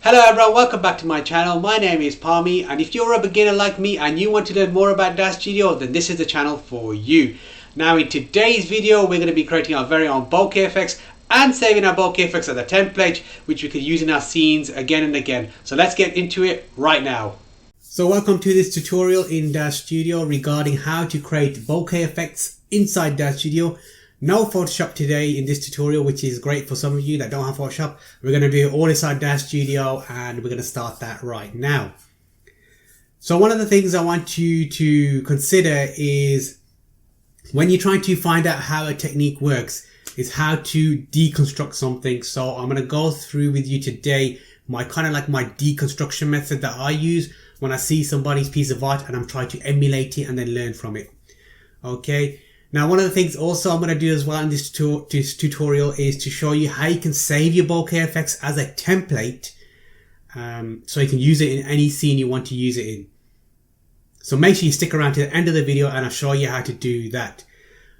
Hello everyone, welcome back to my channel. My name is Palmy, and if you're a beginner like me and you want to learn more about Daz Studio, then this is the channel for you. Now in today's video we're going to be creating our very own bokeh effects and saving our bokeh effects as a template which we could use in our scenes again and again. So let's get into it right now. So welcome to this tutorial in Daz Studio regarding how to create bokeh effects inside Daz Studio. No Photoshop today in this tutorial, which is great for some of you that don't have Photoshop. We're going to do it all inside Daz Studio and we're going to start that right now. So one of the things I want you to consider is when you're trying to find out how a technique works is how to deconstruct something. So I'm going to go through with you today my deconstruction method that I use when I see somebody's piece of art and I'm trying to emulate it and then learn from it. Okay. Now, one of the things also I'm going to do as well in this tutorial is to show you how you can save your bokeh effects as a template, so you can use it in any scene you want to use it in. So make sure you stick around to the end of the video and I'll show you how to do that.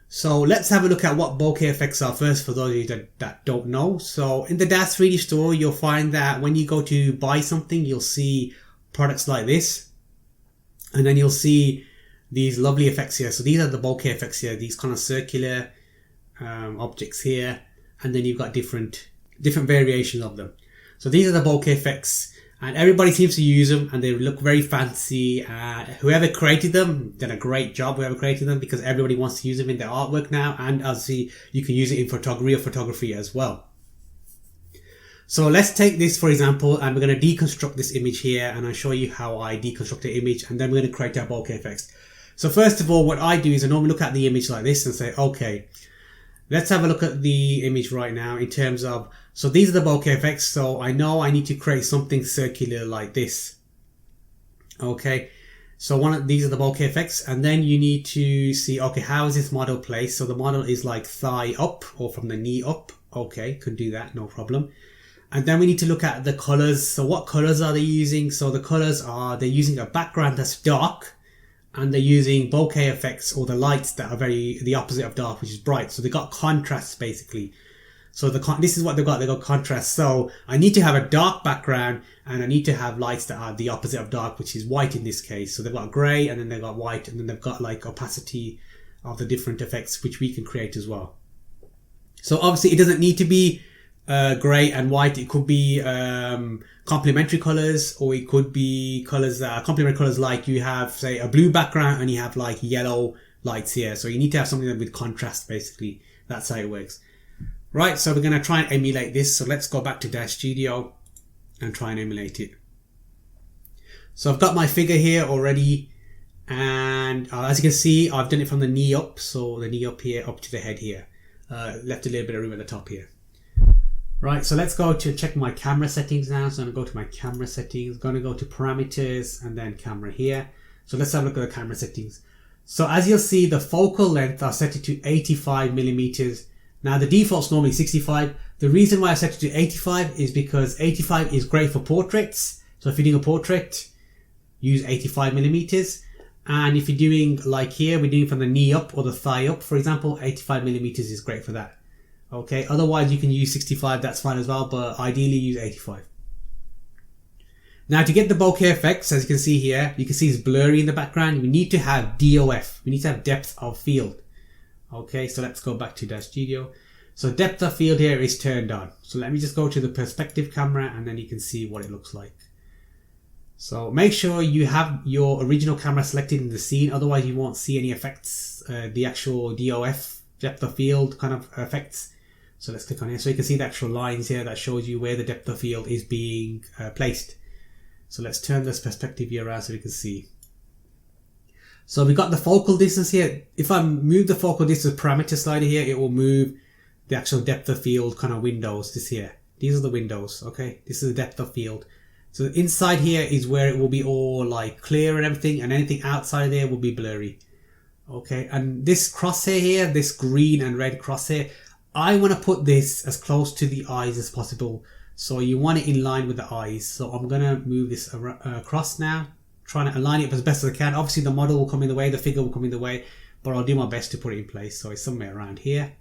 So let's have a look at what bokeh effects are first for those of you that don't know. So in the Daz 3D store, you'll find that when you go to buy something, you'll see products like this, and then you'll see these lovely effects here. So these are the bokeh effects here, these kind of circular objects here, and then you've got different variations of them. So these are the bokeh effects and everybody seems to use them and they look very fancy. Whoever created them did a great job, whoever created them, because everybody wants to use them in their artwork now, and obviously you can use it in photography as well. So let's take this for example, and we're going to deconstruct this image here, and I'll show you how I deconstruct the image, and then we're going to create our bokeh effects. So first of all, what I do is I normally look at the image like this and say, okay, let's have a look at the image right now in terms of, so these are the bokeh effects. So I know I need to create something circular like this. Okay. So these are the bokeh effects, and then you need to see, okay, how is this model placed? So the model is like thigh up or from the knee up. Okay, could do that, no problem. And then we need to look at the colors. So what colors are they using? So the colors are, they're using a background that's dark, and they're using bokeh effects, or the lights that are the opposite of dark, which is bright. So they got contrast basically. So this is what they've got contrast. So I need to have a dark background and I need to have lights that are the opposite of dark, which is white in this case. So they've got grey and then they've got white, and then they've got like opacity of the different effects which we can create as well. So obviously it doesn't need to be grey and white. It could be complementary colors, or it could be colors that are complementary colors, like you have say a blue background and you have like yellow lights here. So you need to have something with contrast basically. That's how it works. Right, so we're going to try and emulate this. So let's go back to Daz Studio and try and emulate it. So I've got my figure here already, and as you can see, I've done it from the knee up. So the knee up here up to the head here. Left a little bit of room at the top here. Right, so let's go to check my camera settings now. So I'm going to go to my camera settings, going to go to parameters and then camera here. So let's have a look at the camera settings. So as you'll see, the focal length I set it to 85 millimeters. Now the default's normally 65. The reason why I set it to 85 is because 85 is great for portraits. So if you're doing a portrait, use 85 millimeters. And if you're doing like here, we're doing from the knee up or the thigh up, for example, 85 millimeters is great for that. Okay, otherwise you can use 65, that's fine as well, but ideally use 85. Now to get the bokeh effects, as you can see here, you can see it's blurry in the background. We need to have DOF, we need to have depth of field. Okay, so let's go back to Daz Studio. So depth of field here is turned on. So let me just go to the perspective camera and then you can see what it looks like. So make sure you have your original camera selected in the scene, otherwise you won't see any effects, the actual DOF, depth of field kind of effects. So let's click on here. So you can see the actual lines here that shows you where the depth of field is being placed. So let's turn this perspective here around so we can see. So we've got the focal distance here. If I move the focal distance parameter slider here, it will move the actual depth of field kind of windows. This here. These are the windows. Okay. This is the depth of field. So inside here is where it will be all like clear and everything, and anything outside there will be blurry. Okay. And this crosshair here, this green and red crosshair, I want to put this as close to the eyes as possible. So you want it in line with the eyes. So I'm going to move this across now, trying to align it as best as I can. Obviously the model will come in the way, the figure will come in the way, but I'll do my best to put it in place. So it's somewhere around here.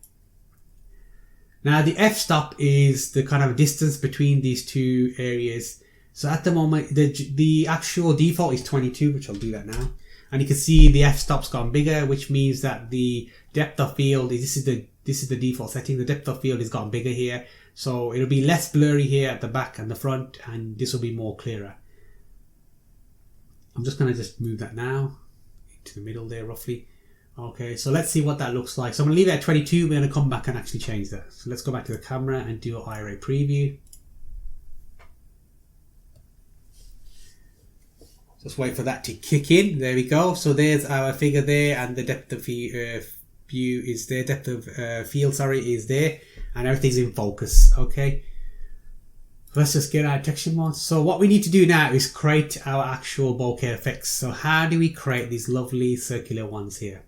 Now the f-stop is the kind of distance between these two areas. So at the moment, the actual default is 22, which I'll do that now. And you can see the f-stop's gone bigger, which means that the depth of field this is the default setting. The depth of field has gotten bigger here, so it'll be less blurry here at the back and the front, and this will be more clearer. I'm just going to just move that now to the middle there roughly. Okay, so let's see what that looks like. So I'm going to leave it at 22. We're going to come back and actually change that. So let's go back to the camera and do an IRA preview. Just wait for that to kick in. There we go. So there's our figure there, and the depth of view is there. Depth of field, sorry, is there, and everything's in focus. Okay. Let's just get our texture mode. So what we need to do now is create our actual bokeh effects. So how do we create these lovely circular ones here?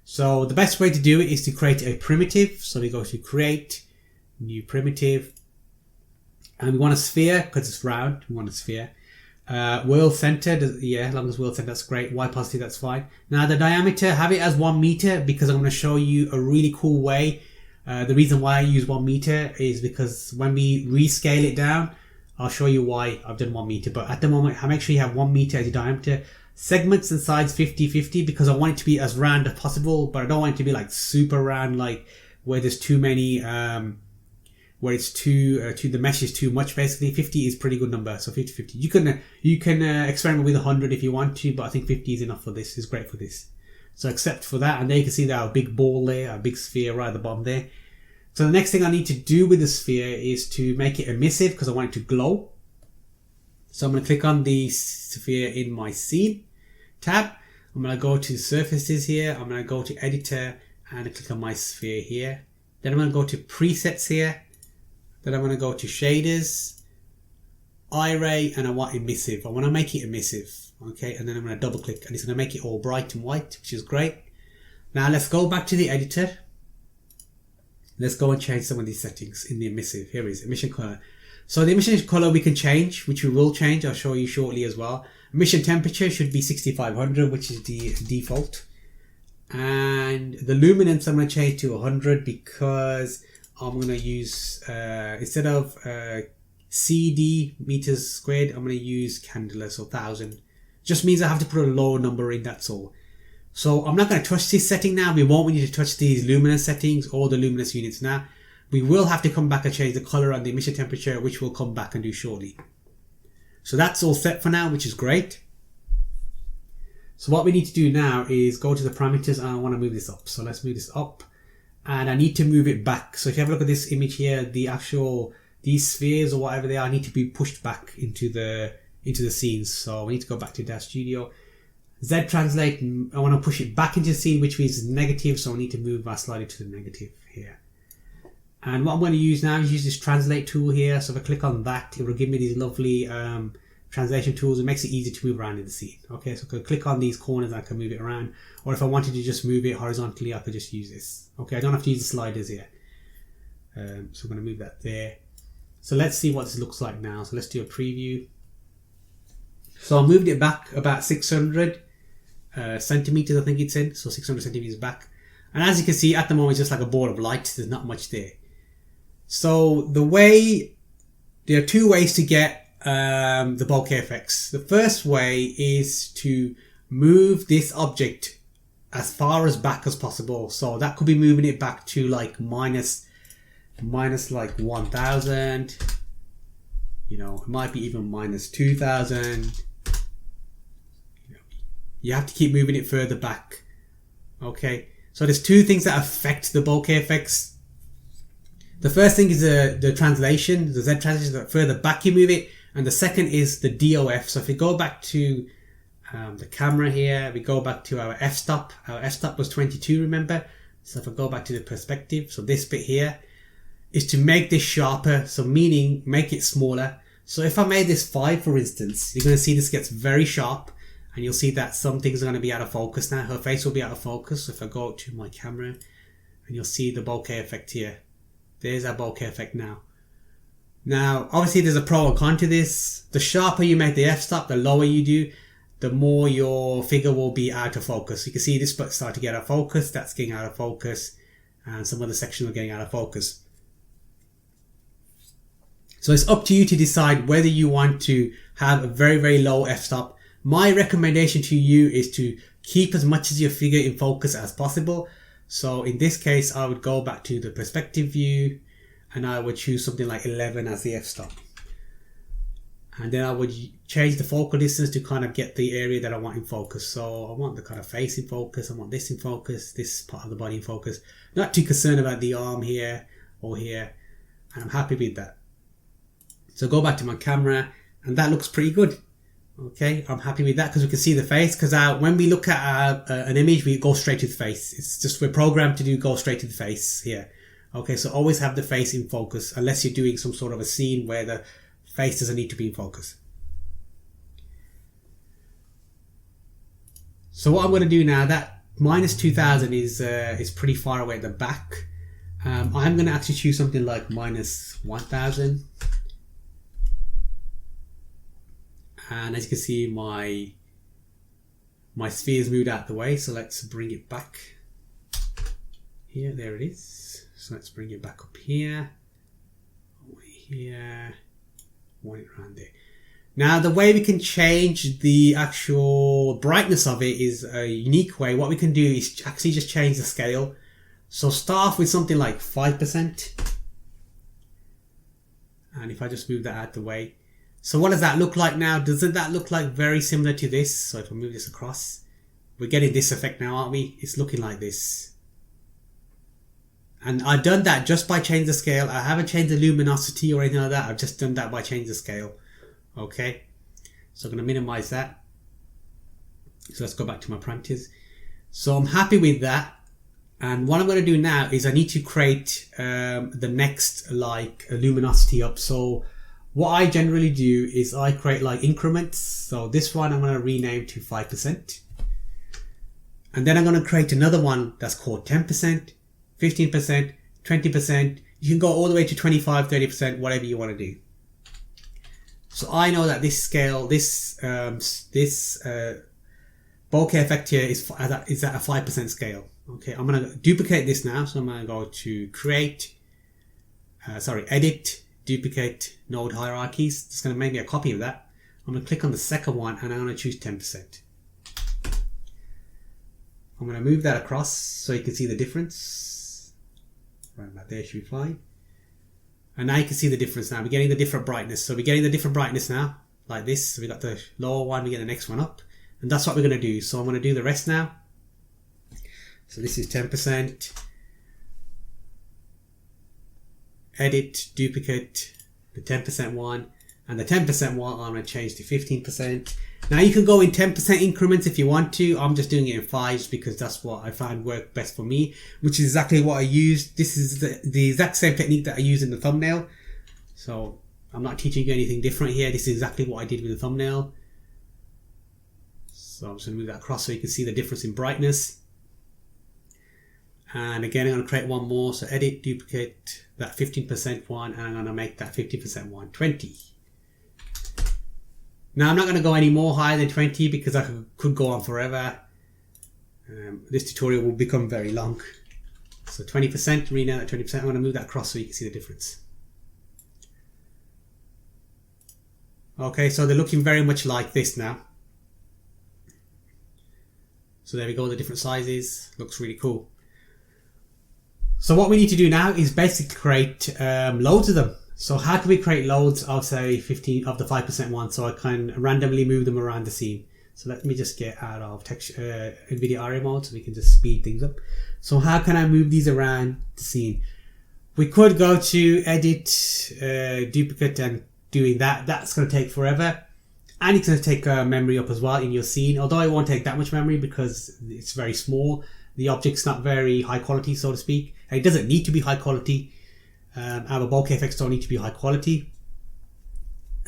So the best way to do it is to create a primitive. So we go to create, new primitive, and we want a sphere because it's round. We want a sphere. World center, yeah, as long as world center, that's great. Y positive, that's fine. Now the diameter, have it as 1 meter because I'm going to show you a really cool way. The reason why I use 1 meter is because when we rescale it down, I'll show you why I've done 1 meter. But at the moment, make sure you have 1 meter as your diameter. Segments and sides 50-50 because I want it to be as round as possible, but I don't want it to be like super round, like where there's too many, where it's the mesh is too much. Basically 50 is a pretty good number, so 50-50. You can experiment with 100 if you want to, but I think 50 is enough for this. It's great for this. So except for that, and there you can see that our big ball there, our big sphere right at the bottom there. So the next thing I need to do with the sphere is to make it emissive because I want it to glow. So I'm going to click on the sphere in my scene tab. I'm going to go to surfaces here. I'm going to go to editor and click on my sphere here. Then I'm going to go to presets here. Then I'm going to go to shaders, iRay, and I want emissive. I want to make it emissive. Okay, and then I'm going to double click and it's going to make it all bright and white, which is great. Now let's go back to the editor. Let's go and change some of these settings in the emissive. Here is emission color. So the emission color we can change, which we will change. I'll show you shortly as well. Emission temperature should be 6500, which is the default. And the luminance I'm going to change to 100 because I'm going to use, instead of CD meters squared, I'm going to use candela, so 1000. Just means I have to put a lower number in, that's all. So I'm not going to touch this setting now. We won't need to touch these luminance settings or the luminance units now. We will have to come back and change the color and the emission temperature, which we'll come back and do shortly. So that's all set for now, which is great. So what we need to do now is go to the parameters, and I want to move this up. So let's move this up, and I need to move it back. So if you have a look at this image here, these spheres or whatever they are need to be pushed back into the scenes. So we need to go back to Daz Studio. Z translate, I want to push it back into the scene, which means negative, so I need to move my slider to the negative here. And what I'm going to use now is use this translate tool here. So if I click on that, it will give me these lovely translation tools. It makes it easy to move around in the scene. Okay, so I can click on these corners, I can move it around. Or if I wanted to just move it horizontally, I could just use this. Okay, I don't have to use the sliders here. So I'm going to move that there. So let's see what this looks like now. So let's do a preview. So I moved it back about 600 centimeters, I think it's in. So 600 centimeters back. And as you can see, at the moment, it's just like a ball of light. There's not much there. So there are two ways to get the bokeh effects. The first way is to move this object as far as back as possible. So that could be moving it back to like minus like 1000. You know, it might be even minus 2000. You have to keep moving it further back. Okay, so there's two things that affect the bokeh effects. The first thing is the translation, the Z translation, the further back you move it. And the second is the DOF. So if we go back to the camera here, we go back to our f-stop. Our f-stop was 22, remember? So if I go back to the perspective, so this bit here is to make this sharper. So meaning make it smaller. So if I made this 5, for instance, you're going to see this gets very sharp. And you'll see that some things are going to be out of focus now. Her face will be out of focus. So if I go to my camera, and you'll see the bokeh effect here. There's our bokeh effect now. Now, obviously there's a pro and con to this. The sharper you make the f-stop, the lower you do, the more your figure will be out of focus. You can see this bit start to get out of focus. That's getting out of focus. And some other sections are getting out of focus. So it's up to you to decide whether you want to have a very low f-stop. My recommendation to you is to keep as much of your figure in focus as possible. So in this case, I would go back to the perspective view and I would choose something like 11 as the f-stop. And then I would change the focal distance to kind of get the area that I want in focus. So I want the kind of face in focus, I want this in focus, this part of the body in focus. Not too concerned about the arm here or here, and I'm happy with that. So go back to my camera, and that looks pretty good. Okay, I'm happy with that because we can see the face, because when we look at an image, we go straight to the face. It's just, we're programmed to go straight to the face here. Okay, so always have the face in focus, unless you're doing some sort of a scene where the face doesn't need to be in focus. So what I'm going to do now, that minus 2000 is pretty far away at the back. I'm going to actually choose something like minus 1000. And as you can see, my sphere's moved out the way, so let's bring it back here. There it is. So let's bring it back up here, here, want it around there. Now the way we can change the actual brightness of it is a unique way. What we can do is actually just change the scale. So start off with something like 5%. And if I just move that out the way. So what does that look like now? Doesn't that look like very similar to this? So if I move this across, we're getting this effect now, aren't we? It's looking like this. And I've done that just by changing the scale. I haven't changed the luminosity or anything like that. I've just done that by changing the scale. Okay. So I'm going to minimize that. So let's go back to my parameters. So I'm happy with that. And what I'm going to do now is I need to create the next luminosity up. So what I generally do is I create like increments. So this one I'm going to rename to 5%. And then I'm going to create another one that's called 10%, 15%, 20%. You can go all the way to 25, 30%, whatever you want to do. So I know that this scale, this bokeh effect here is at a 5% scale. Okay, I'm going to duplicate this now. So I'm going to go to create, edit, duplicate node hierarchies. It's going to make me a copy of that. I'm going to click on the second one and I'm going to choose 10%. I'm going to move that across so you can see the difference. Right about there should be fine. And now you can see the difference now. We're getting the different brightness. So we're getting the different brightness now, like this. So we got the lower one, we get the next one up. And that's what we're going to do. So I'm going to do the rest now. So this is 10%. Edit, duplicate the 10% one, and the 10% one I'm going to change to 15%. Now you can go in 10% increments if you want to. I'm just doing it in 5s because that's what I found worked best for me, which is exactly what I used. This is the exact same technique that I use in the thumbnail. So I'm not teaching you anything different here. This is exactly what I did with the thumbnail. So I'm just going to move that across so you can see the difference in brightness. And again, I'm going to create one more. So edit, duplicate that 15% one, and I'm going to make that 50% one 20. Now I'm not going to go any more higher than 20 because I could go on forever. This tutorial will become very long. So 20%, rename that 20%. I'm going to move that across so you can see the difference. Okay, so they're looking very much like this now. So there we go, the different sizes. Looks really cool. So what we need to do now is basically create loads of them. So how can we create loads of, say, 15 of the 5% one, so I can randomly move them around the scene? So let me just get out of NVIDIA ARIA mode so we can just speed things up. So how can I move these around the scene? We could go to edit, duplicate, and doing that. That's going to take forever. And it's going to take memory up as well in your scene, although it won't take that much memory because it's very small. The object's not very high quality, so to speak. And it doesn't need to be high quality. Our bokeh effects don't need to be high quality.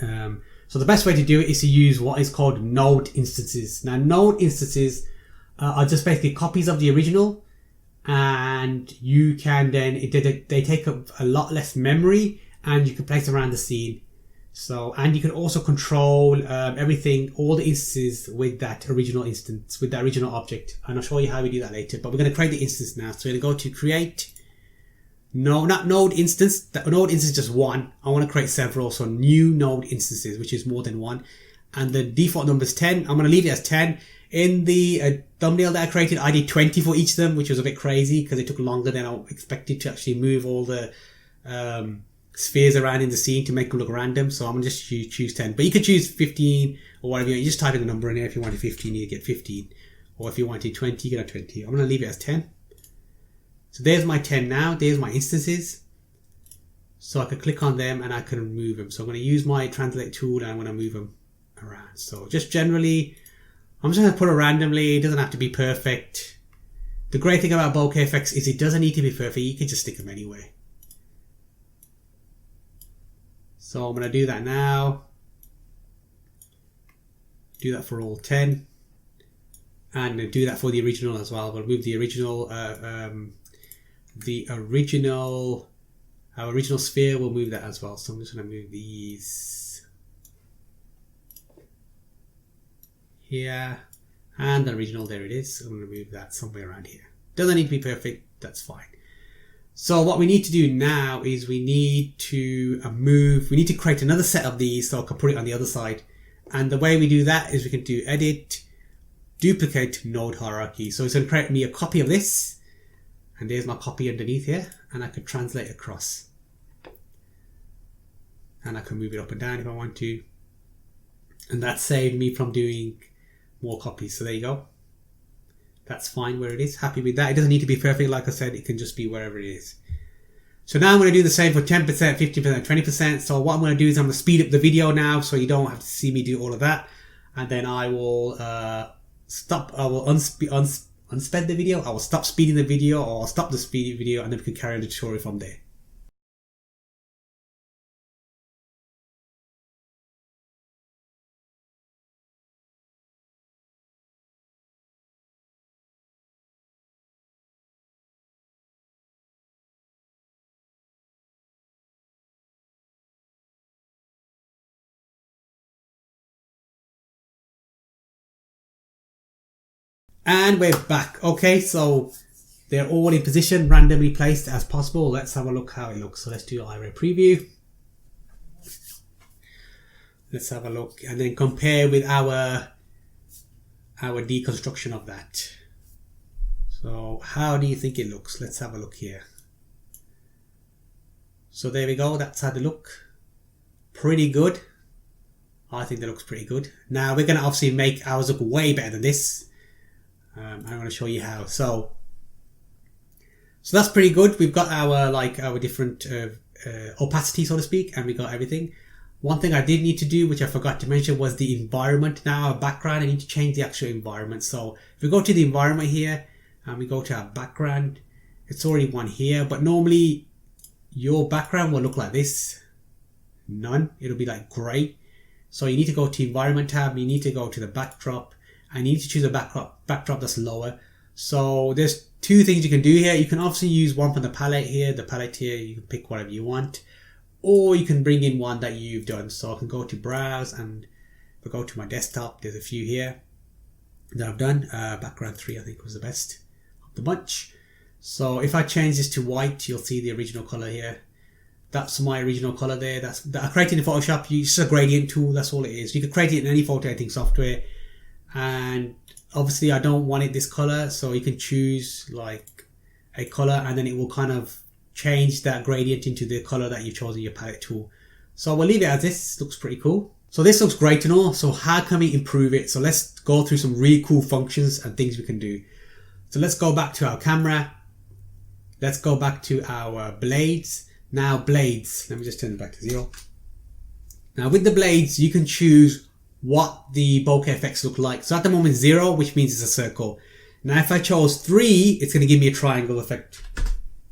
So the best way to do it is to use what is called node instances. Now, node instances are just basically copies of the original, and you can then, they take up a lot less memory, and you can place them around the scene. So, and you can also control everything, all the instances with that original instance, with that original object. And I'll show you how we do that later, but we're going to create the instance now. So we're going to go to create, No, not node instance. The node instance is just one. I want to create several, so new node instances, which is more than one. And the default number is 10. I'm going to leave it as 10. In the thumbnail that I created, I did 20 for each of them, which was a bit crazy because it took longer than I expected to actually move all the spheres around in the scene to make them look random. So I'm going to just choose 10. But you could choose 15 or whatever. You just type in the number in here. If you wanted 15, you get 15. Or if you wanted 20, you get a 20. I'm going to leave it as 10. So there's my 10 now. There's my instances. So I can click on them and I can move them. So I'm going to use my translate tool and I'm going to move them around. So just generally, I'm just going to put it randomly. It doesn't have to be perfect. The great thing about bokeh effects is it doesn't need to be perfect. You can just stick them anywhere. So I'm going to do that now. Do that for all 10. And do that for the original as well. We'll move the original, our original sphere, we'll move that as well. So I'm just going to move these here, and the original, there it is. I'm going to move that somewhere around here. Doesn't need to be perfect, that's fine. So what we need to do now is we need to create another set of these so I can put it on the other side. And the way we do that is we can do edit, duplicate node hierarchy. So it's going to create me a copy of this. And there's my copy underneath here. And I can translate across. And I can move it up and down if I want to. And that saved me from doing more copies. So there you go. That's fine where it is. Happy with that. It doesn't need to be perfect. Like I said, it can just be wherever it is. So now I'm going to do the same for 10%, 50%, 20%. So what I'm going to do is I'm going to speed up the video now so you don't have to see me do all of that. And then I will unsped the video. I will stop speeding the video, or I'll stop the speeding video, and then we can carry on the tutorial from there. And we're back. Okay, so they're all in position, randomly placed as possible. Let's have a look how it looks. So let's do iRay preview. Let's have a look and then compare with our deconstruction of that. So how do you think it looks? Let's have a look here. So there we go. That's how they look. Pretty good. I think that looks pretty good. Now we're going to obviously make ours look way better than this. I'm going to show you how. So that's pretty good. We've got our different opacity, so to speak, and we got everything. One thing I did need to do, which I forgot to mention, was the environment. Now our background, I need to change the actual environment. So if we go to the environment here and we go to our background, it's already one here, but normally your background will look like this. None. It'll be like grey. So you need to go to environment tab, you need to go to the backdrop, and you need to choose a backdrop that's lower. So there's two things you can do here. You can obviously use one from the palette here. The palette here, you can pick whatever you want, or you can bring in one that you've done. So I can go to browse, and if I go to my desktop, there's a few here that I've done. Background 3 I think was the best of the bunch. So if I change this to white, you'll see the original color here. That's my original color there. That I created in Photoshop. It's just a gradient tool, that's all it is. You can create it in any photo editing software. And obviously I don't want it this color, so you can choose like a color and then it will kind of change that gradient into the color that you've chosen your palette tool. So we'll leave it as this. Looks pretty cool. So this looks great and all. So how can we improve it? So let's go through some really cool functions and things we can do. So let's go back to our camera. Let's go back to our blades. Now blades, let me just turn it back to 0. Now with the blades, you can choose what the bokeh effects look like. So at the moment 0, which means it's a circle. Now if I chose 3, it's going to give me a triangle effect.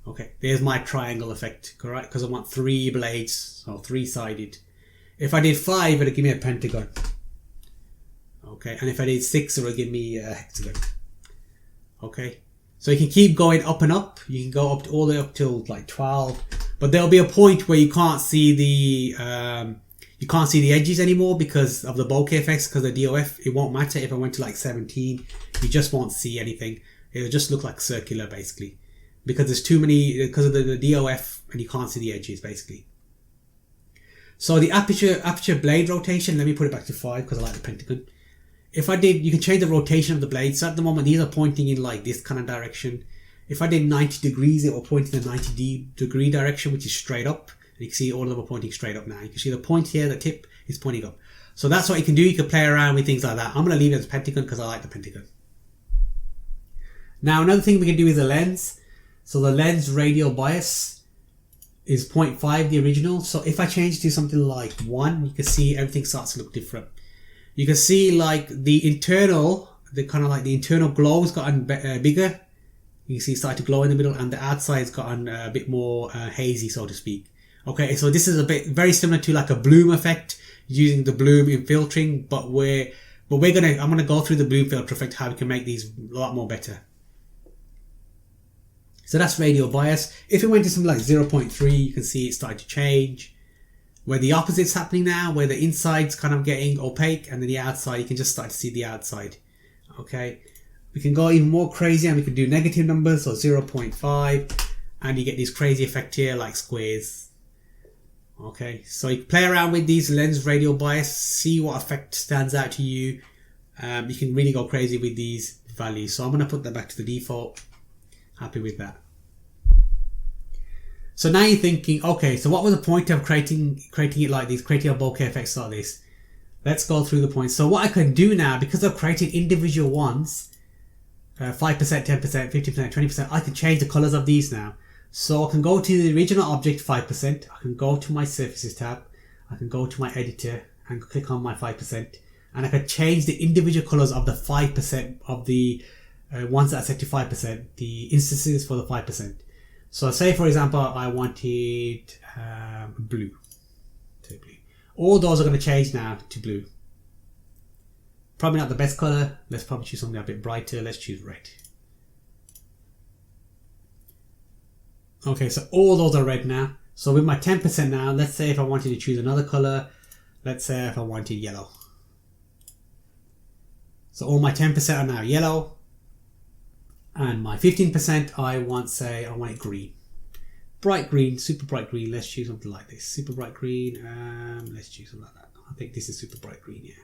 Okay, there's my triangle effect, correct? Because I want 3 blades, so 3-sided. If I did 5, it'll give me a pentagon. Okay, and if I did 6, it'll give me a hexagon. Okay, so you can keep going up and up. You can go up to, all the way up till like 12, but there'll be a point where you can't see the edges anymore because of the bokeh effects, because the DOF. It won't matter if I went to like 17. You just won't see anything. It'll just look like circular basically. because there's too many, because of the DOF, and you can't see the edges basically. So the aperture blade rotation, let me put it back to 5 because I like the pentagon. If I did, you can change the rotation of the blades. So at the moment these are pointing in like this kind of direction. If I did 90 degrees, it will point in the 90 degree direction, which is straight up. And you can see all of them are pointing straight up now. You can see the point here, the tip is pointing up. So that's what you can do. You can play around with things like that. I'm going to leave it as pentagon because I like the pentagon. Now another thing we can do is the lens. So the lens radial bias is 0.5, the original. So if I change to something like 1, you can see everything starts to look different. You can see like the internal glow's gotten bigger. You can see it started to glow in the middle, and the outside's gotten a bit more hazy, so to speak. Okay, so this is very similar to like a bloom effect, using the bloom in filtering, but I'm gonna go through the bloom filter effect, how we can make these a lot more better. So that's radial bias. If it went to something like 0.3, you can see it started to change. Where the opposite's happening now, where the inside's kind of getting opaque, and then the outside, you can just start to see the outside. Okay, we can go even more crazy, and we can do negative numbers, so 0.5, and you get this crazy effect here like squares. Okay, so you can play around with these lens radial bias, see what effect stands out to you. You can really go crazy with these values. So I'm going to put that back to the default. Happy with that. So now you're thinking, okay, so what was the point of creating it like this, creating a bokeh effects like this? Let's go through the points. So what I can do now, because I've created individual ones, 5%, 10%, 50%, 20%, I can change the colors of these now. So I can go to the original object 5%, I can go to my surfaces tab, I can go to my editor and click on my 5%, and I can change the individual colors of the 5% of the ones that are set to 5%, the instances for the 5%. So say for example I wanted blue. All those are going to change now to blue. Probably not the best color. Let's probably choose something a bit brighter. Let's choose red. Okay, so all those are red now. So with my 10% now, let's say if I wanted to choose another color, let's say if I wanted yellow. So all my 10% are now yellow. And my 15%, I want it green. Bright green, super bright green. Let's choose something like this. Super bright green. Let's choose something like that. I think this is super bright green, yeah.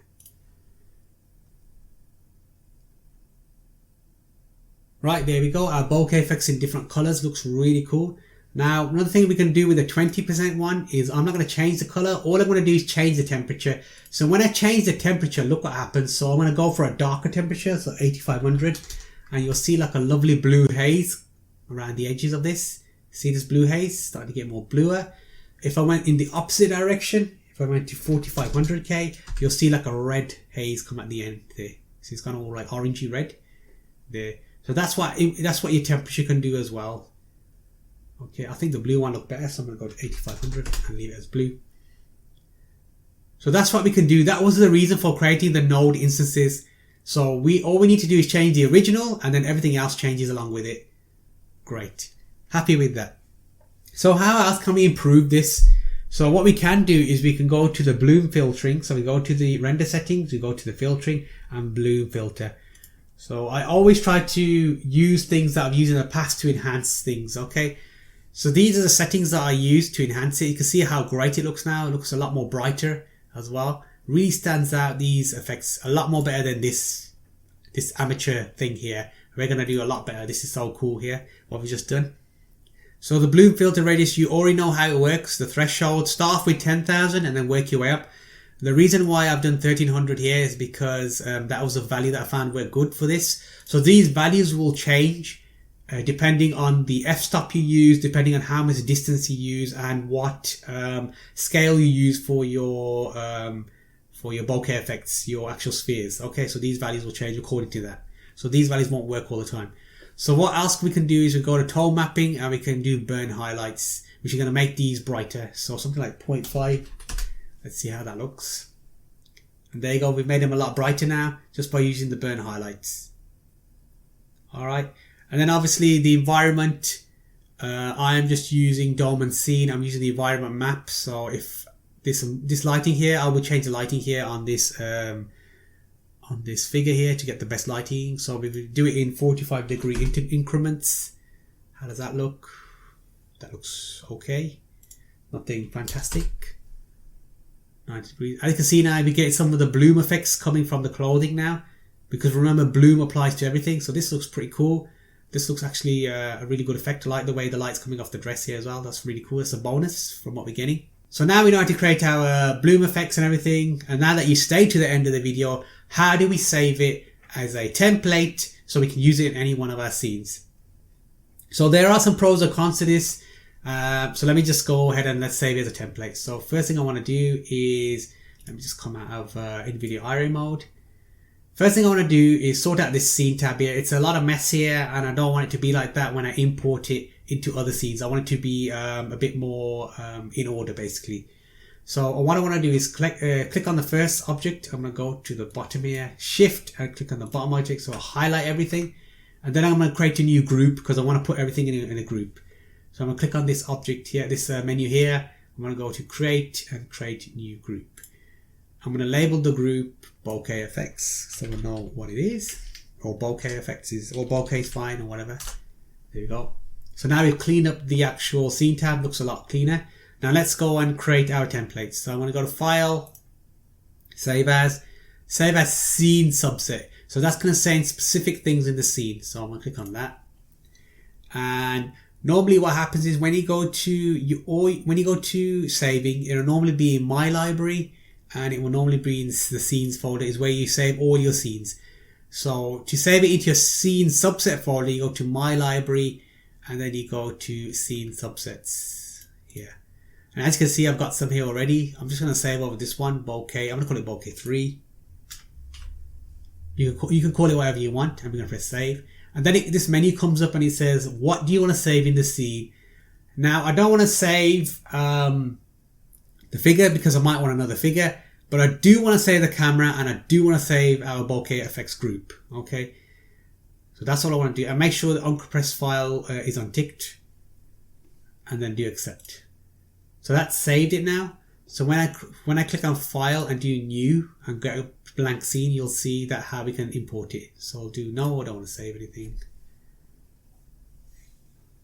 Right, there we go. Our bokeh effects in different colors looks really cool. Now, another thing we can do with the 20% one is I'm not going to change the color. All I'm going to do is change the temperature. So when I change the temperature, look what happens. So I'm going to go for a darker temperature, so 8500. And you'll see like a lovely blue haze around the edges of this. See this blue haze starting to get more bluer. If I went in the opposite direction, if I went to 4500K, you'll see like a red haze come at the end there. So it's kind of all like orangey red there. So that's what your temperature can do as well. Okay, I think the blue one looked better, so I'm going to go to 8500 and leave it as blue. So that's what we can do. That was the reason for creating the node instances. So all we need to do is change the original, and then everything else changes along with it. Great. Happy with that. So how else can we improve this? So what we can do is we can go to the bloom filtering. So we go to the render settings, we go to the filtering and bloom filter. So I always try to use things that I've used in the past to enhance things, okay? So these are the settings that I use to enhance it. You can see how great it looks now. It looks a lot more brighter as well. Really stands out, these effects a lot more better than this amateur thing here. We're going to do a lot better. This is so cool here, what we've just done. So the bloom filter radius, you already know how it works. The threshold, start off with 10,000 and then work your way up. The reason why I've done 1300 here is because that was a value that I found were good for this. So these values will change depending on the f-stop you use, depending on how much distance you use, and what scale you use for your bokeh effects, your actual spheres. Okay, so these values will change according to that. So these values won't work all the time. So what else we can do is we go to tone mapping and we can do burn highlights, which are going to make these brighter. So something like 0.5. Let's see how that looks. And there you go. We've made them a lot brighter now just by using the burn highlights. All right. And then obviously the environment, I am just using dome and scene. I'm using the environment map. So if this lighting here, I will change the lighting here on this figure here to get the best lighting. So we will do it in 45 degree increments. How does that look? That looks okay. Nothing fantastic. 90 degrees. As you can see now, we get some of the bloom effects coming from the clothing now, because remember, bloom applies to everything. So this looks pretty cool. This looks actually a really good effect. I like the way the light's coming off the dress here as well. That's really cool. It's a bonus from what we're getting. So now we know how to create our bloom effects and everything. And now that you stay to the end of the video, how do we save it as a template so we can use it in any one of our scenes? So there are some pros or cons to this. So let me just go ahead and let's save it as a template. So first thing I want to do is, let me just come out of in-video iRay mode. First thing I want to do is sort out this scene tab here. It's a lot of mess here and I don't want it to be like that when I import it into other scenes. I want it to be a bit more in order basically. So what I want to do is click on the first object. I'm going to go to the bottom here, shift and click on the bottom object. So I'll highlight everything and then I'm going to create a new group because I want to put everything in a group. So I'm going to click on this object here, this menu here. I'm going to go to create and create new group. I'm going to label the group Bokeh Effects so we know what it is, or Bokeh Effects is, or Bokeh is fine or whatever. There we go. So now we've cleaned up the actual scene tab, looks a lot cleaner. Now let's go and create our templates. So I'm going to go to File, Save As Scene Subset. So that's going to say specific things in the scene. So I'm going to click on that. And normally what happens is when you go to saving, it'll normally be in My Library. And it will normally be in the scenes folder, is where you save all your scenes. So to save it into your scene subset folder, you go to My Library and then you go to Scene Subsets here. And as you can see, I've got some here already. I'm just going to save over this one, Bokeh. I'm going to call it Bokeh 3. You can call it whatever you want. I'm going to press save. And then this menu comes up and it says, what do you want to save in the scene? Now, I don't want to save the figure because I might want another figure, but I do want to save the camera and I do want to save our Bokeh effects group. Okay, so that's all I want to do. And make sure the uncompressed file is unticked and then do accept. So that's saved it now. So when I click on file and do new and get a blank scene, you'll see that how we can import it. So I'll do no, I don't want to save anything.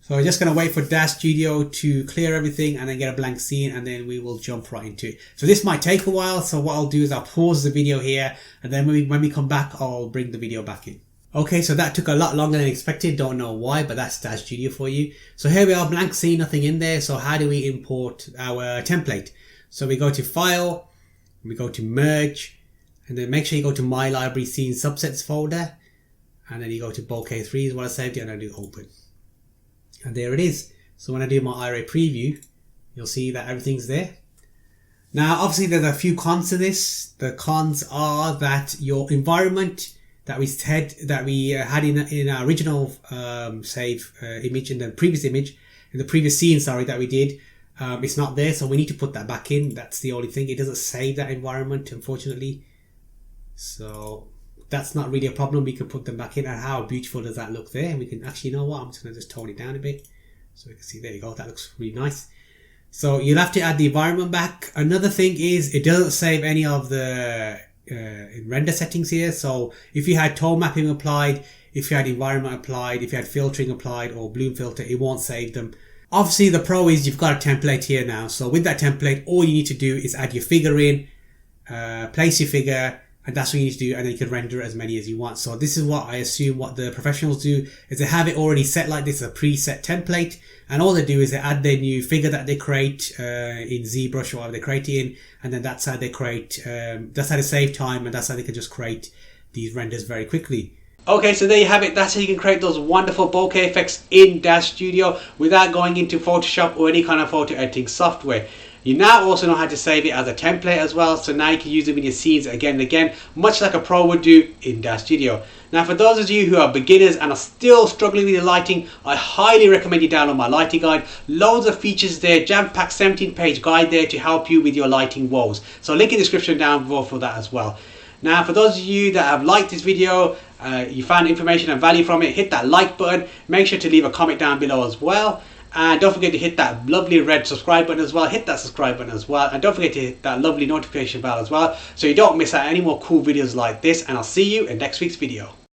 So I'm just going to wait for Daz Studio to clear everything and then get a blank scene and then we will jump right into it. So this might take a while, so what I'll do is I'll pause the video here and then when we come back, I'll bring the video back in. Okay, so that took a lot longer than expected, don't know why, but that's Daz Studio for you. So here we are, blank scene, nothing in there. So how do we import our template? So we go to File, we go to Merge, and then make sure you go to My Library Scene Subsets folder, and then you go to Bokeh 3 is what I saved it, and I do Open. And there it is. So when I do my iRay preview, you'll see that everything's there. Now, obviously there's a few cons to this. The cons are that your environment that we had in our original save image, in the previous image, in the previous scene, sorry, that we did, it's not there. So we need to put that back in. That's the only thing. It doesn't save that environment, unfortunately. So that's not really a problem. We can put them back in. And how beautiful does that look there? We can actually, you know what, I'm just going to just tone it down a bit so we can see. There you go, that looks really nice. So you'll have to add the environment back. Another thing is it doesn't save any of the render settings here. So if you had tone mapping applied, if you had environment applied, if you had filtering applied or bloom filter, it won't save them. Obviously the pro is you've got a template here now. So with that template, all you need to do is add your figure in, place your figure, and that's what you need to do, and then you can render as many as you want. So this is what I assume what the professionals do, is they have it already set like this, a preset template, and all they do is they add their new figure that they create in ZBrush or whatever they create it in, and then that's how they create, that's how they save time, and that's how they can just create these renders very quickly. Okay, so there you have it. That's how you can create those wonderful bokeh effects in Daz Studio without going into Photoshop or any kind of photo editing software. You now also know how to save it as a template as well, so now you can use them in your scenes again and again, much like a pro would do in Daz Studio. Now for those of you who are beginners and are still struggling with your lighting, I highly recommend you download my lighting guide. Loads of features there, jam-packed 17-page guide there to help you with your lighting woes. So link in the description down below for that as well. Now for those of you that have liked this video, you found information and value from it, hit that like button. Make sure to leave a comment down below as well. And don't forget to hit that lovely red subscribe button as well. Hit that subscribe button as well. And don't forget to hit that lovely notification bell as well, so you don't miss out any more cool videos like this. And I'll see you in next week's video.